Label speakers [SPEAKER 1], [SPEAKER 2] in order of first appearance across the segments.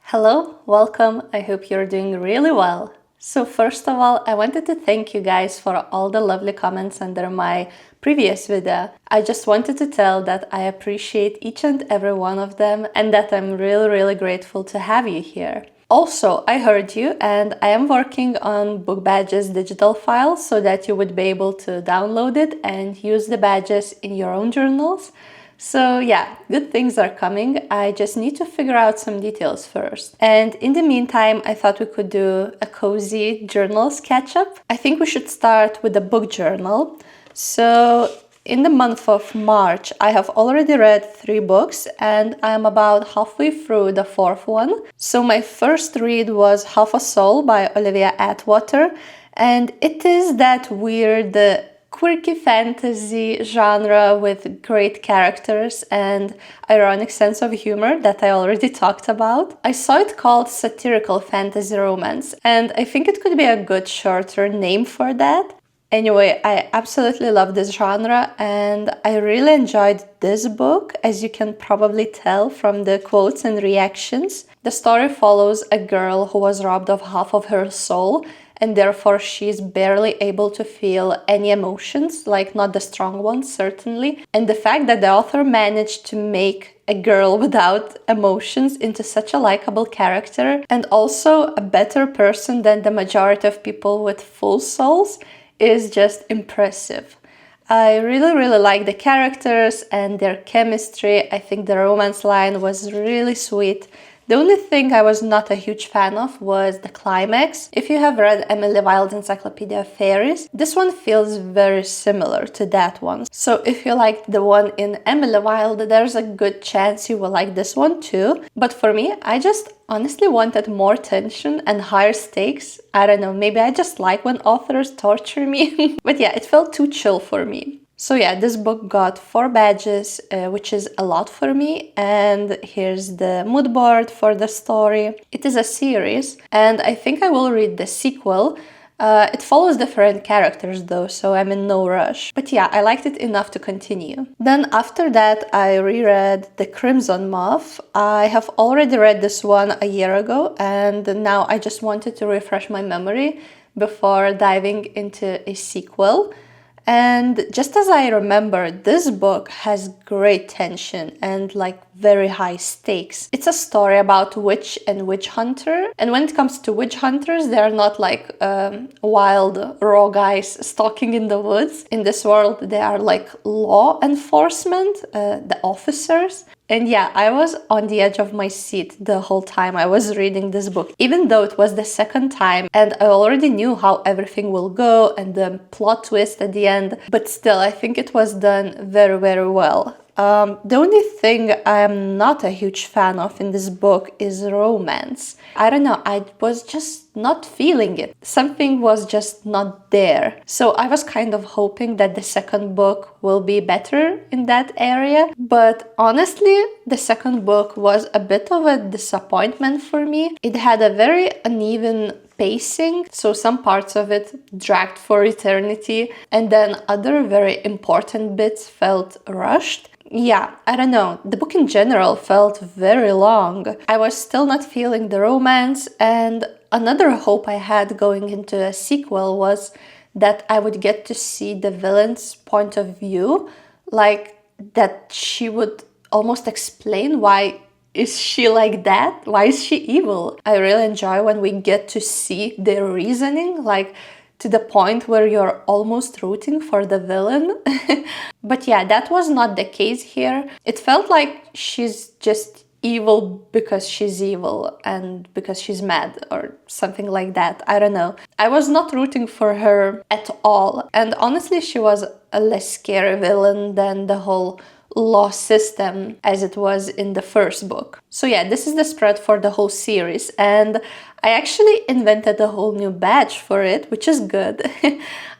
[SPEAKER 1] Hello, welcome. I hope you're doing really well. So first of all, I wanted to thank you guys for all the lovely comments under my previous video. I just wanted to tell that I appreciate each and every one of them and that I'm really grateful to have you here. Also, I heard you and I am working on Book Badges digital file so that you would be able to download it and use the badges in your own journals. So yeah, good things are coming. I just need to figure out some details first. And in the meantime, I thought we could do a cozy journals catch-up. I think we should start with the book journal. So in the month of March, I have already read 3 books and I'm about halfway through the 4th one. So my first read was Half a Soul by Olivia Atwater, and it is that weird quirky fantasy genre with great characters and ironic sense of humor that I already talked about. I saw it called satirical fantasy romance, and I think it could be a good shorter name for that. Anyway, I absolutely love this genre and I really enjoyed this book, as you can probably tell from the quotes and reactions. The story follows a girl who was robbed of half of her soul, and therefore she's barely able to feel any emotions, like not the strong ones, certainly. And the fact that the author managed to make a girl without emotions into such a likable character and also a better person than the majority of people with full souls is just impressive. I really like the characters and their chemistry. I think the romance line was really sweet. The only thing I was not a huge fan of was the climax. If you have read Emily Wilde's Encyclopedia of Fairies, this one feels very similar to that one. So if you liked the one in Emily Wilde, there's a good chance you will like this one too. But for me, I just honestly wanted more tension and higher stakes. I don't know, maybe I just like when authors torture me. But yeah, it felt too chill for me. So yeah, this book got 4 badges, which is a lot for me, and here's the mood board for the story. It is a series, and I think I will read the sequel. It follows different characters though, so I'm in no rush. But yeah, I liked it enough to continue. Then after that, I reread The Crimson Moth. I have already read this one a year ago, and now I just wanted to refresh my memory before diving into a sequel. And just as I remember, this book has great tension and like very high stakes. It's a story about witch and witch hunter. And when it comes to witch hunters, they are not like wild raw guys stalking in the woods. In this world, they are like law enforcement, the officers. And yeah, I was on the edge of my seat the whole time I was reading this book, even though it was the second time and I already knew how everything will go and the plot twist at the end, but still I think it was done very well. The only thing I'm not a huge fan of in this book is romance. I don't know, I was just not feeling it. Something was just not there. So I was kind of hoping that the second book will be better in that area. But honestly, the second book was a bit of a disappointment for me. It had a very uneven pacing, so some parts of it dragged for eternity, and then other very important bits felt rushed. Yeah, I don't know, the book in general felt very long. I was still not feeling the romance, and another hope I had going into a sequel was that I would get to see the villain's point of view, like that she would almost explain why is she like that? Why is she evil? I really enjoy when we get to see their reasoning, like to the point where you're almost rooting for the villain. But yeah, that was not the case here. It felt like she's just evil because she's evil and because she's mad or something like that. I don't know. I was not rooting for her at all. And honestly, she was a less scary villain than the whole law system as it was in the first book. So yeah, this is the spread for the whole series, and I actually invented a whole new badge for it, which is good.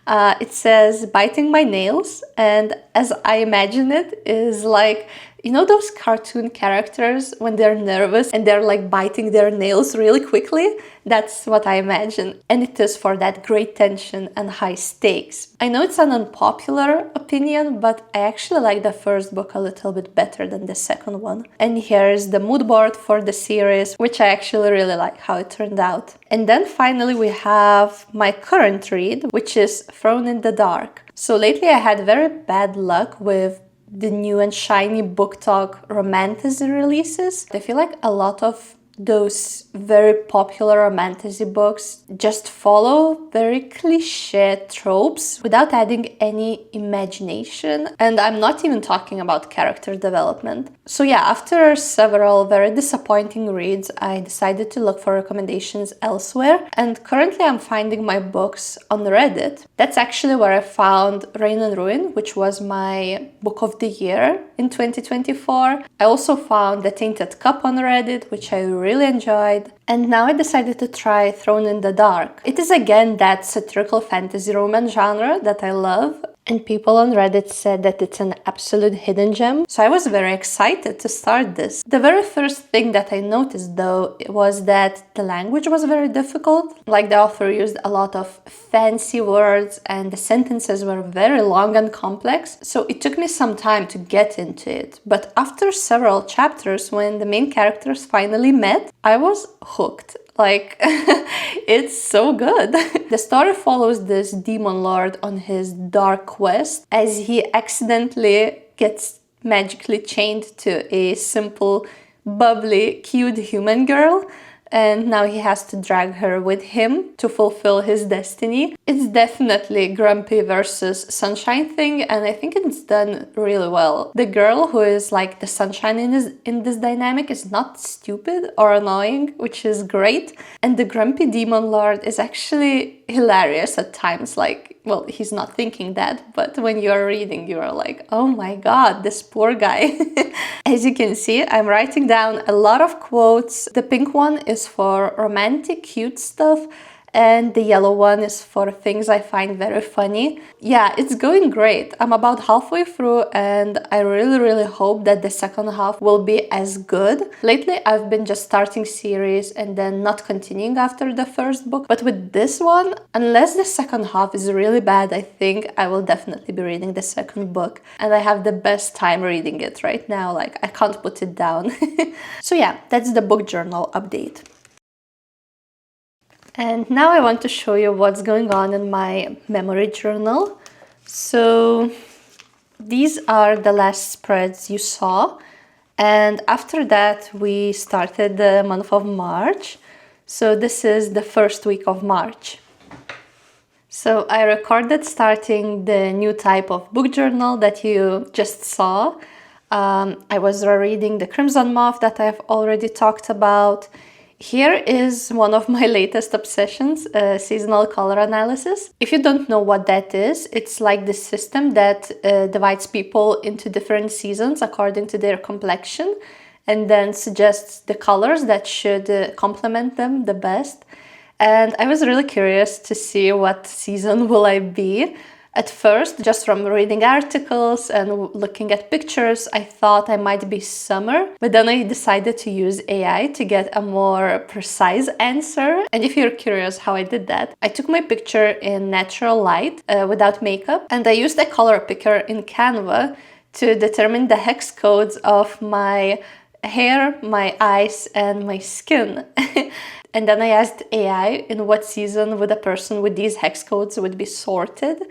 [SPEAKER 1] It says biting my nails, and as I imagine it is like You know those cartoon characters when they're nervous and they're like biting their nails really quickly? That's what I imagine. And it is for that great tension and high stakes. I know it's an unpopular opinion, but I actually like the first book a little bit better than the second one. And here's the mood board for the series, which I actually really like how it turned out. And then finally we have my current read, which is Thrown in the Dark. So lately I had very bad luck with the new and shiny book talk romantasy releases. I feel like a lot of those very popular romantasy books just follow very cliche tropes without adding any imagination, and I'm not even talking about character development. So yeah, after several very disappointing reads, I decided to look for recommendations elsewhere, and currently I'm finding my books on Reddit. That's actually where I found Rain and Ruin, which was my book of the year in 2024. I also found The Tainted Cup on Reddit, which I really enjoyed. And now I decided to try Thrown in the Dark. It is again that satirical fantasy romance genre that I love, and people on Reddit said that it's an absolute hidden gem, so I was very excited to start this. The very first thing that I noticed though was that the language was very difficult. Like the author used a lot of fancy words and the sentences were very long and complex, so it took me some time to get into it. But after several chapters, when the main characters finally met, I was hooked. Like, it's so good. The story follows this demon lord on his dark quest as he accidentally gets magically chained to a simple, bubbly, cute human girl. And now he has to drag her with him to fulfill his destiny. It's definitely Grumpy versus Sunshine thing, and I think it's done really well. The girl who is like the sunshine in this dynamic is not stupid or annoying, which is great. And the grumpy demon lord is actually hilarious at times. Like, well, he's not thinking that, but when you're reading, you're like, oh my god, this poor guy. As you can see, I'm writing down a lot of quotes. The pink one is for romantic, cute stuff, and the yellow one is for things I find very funny. Yeah, it's going great. I'm about halfway through and I really hope that the second half will be as good. Lately, I've been just starting series and then not continuing after the first book. But with this one, unless the second half is really bad, I think I will definitely be reading the second book. And I have the best time reading it right now. Like, I can't put it down. So yeah, that's the book journal update. And now I want to show you what's going on in my memory journal. So these are the last spreads you saw. And after that, we started the month of March. So this is the first week of March. So I recorded starting the new type of book journal that you just saw. I was rereading the Crimson Moth that I've already talked about. Here is one of my latest obsessions, seasonal color analysis. If you don't know what that is, it's like the system that divides people into different seasons according to their complexion and then suggests the colors that should complement them the best. And I was really curious to see what season will I be. At first, just from reading articles and looking at pictures, I thought I might be summer, but then I decided to use AI to get a more precise answer. And if you're curious how I did that, I took my picture in natural light without makeup, and I used a color picker in Canva to determine the hex codes of my hair, my eyes, and my skin. And then I asked AI in what season would a person with these hex codes would be sorted.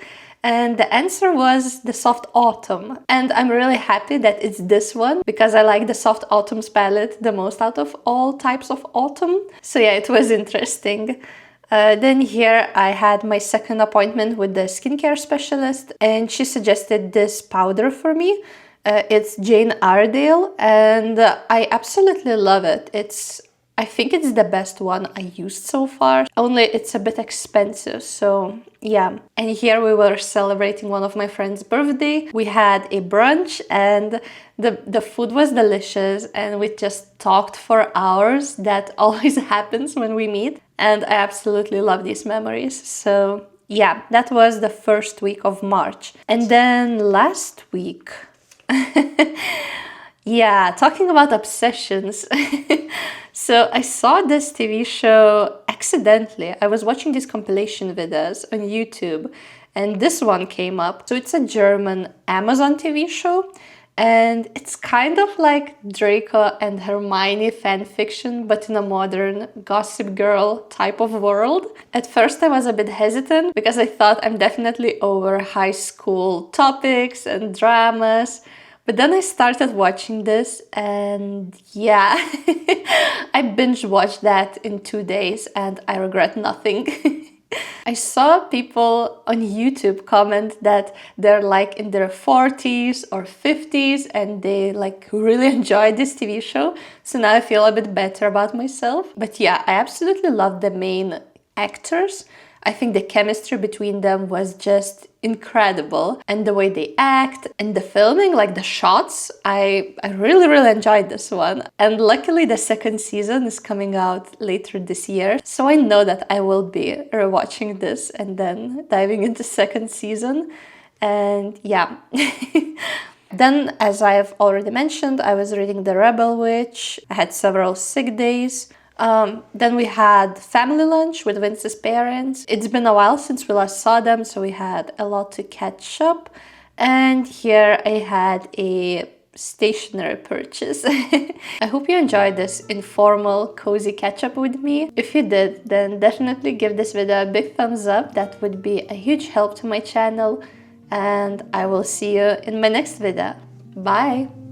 [SPEAKER 1] And the answer was the soft autumn. And I'm really happy that it's this one because I like the soft autumns palette the most out of all types of autumn. So yeah, it was interesting. Then here I had my second appointment with the skincare specialist and she suggested this powder for me. It's Jane Iredale and I absolutely love it. I think it's the best one I used so far, only it's a bit expensive, so yeah. And here we were celebrating one of my friend's birthday. We had a brunch and the food was delicious and we just talked for hours. That always happens when we meet and I absolutely love these memories. So yeah, that was the first week of March. And then last week... Yeah, talking about obsessions. So I saw this TV show accidentally. I was watching these compilation videos on YouTube and this one came up. So it's a German Amazon TV show and it's kind of like Draco and Hermione fan fiction, but in a modern Gossip Girl type of world. At first I was a bit hesitant because I thought I'm definitely over high school topics and dramas. But then I started watching this and yeah, I binge watched that in 2 days and I regret nothing. I saw people on YouTube comment that they're like in their 40s or 50s and they like really enjoyed this TV show. So now I feel a bit better about myself. But yeah, I absolutely love the main actors. I think the chemistry between them was just incredible. And the way they act and the filming, like the shots, I really enjoyed this one. And luckily the second season is coming out later this year. So I know that I will be rewatching this and then diving into second season. And yeah. Then, as I've already mentioned, I was reading The Rebel Witch. I had several sick days. Then we had family lunch with Vince's parents. It's been a while since we last saw them, so we had a lot to catch up. And here I had a stationery purchase. I hope you enjoyed this informal, cozy catch-up with me. If you did, then definitely give this video a big thumbs up. That would be a huge help to my channel. And I will see you in my next video. Bye!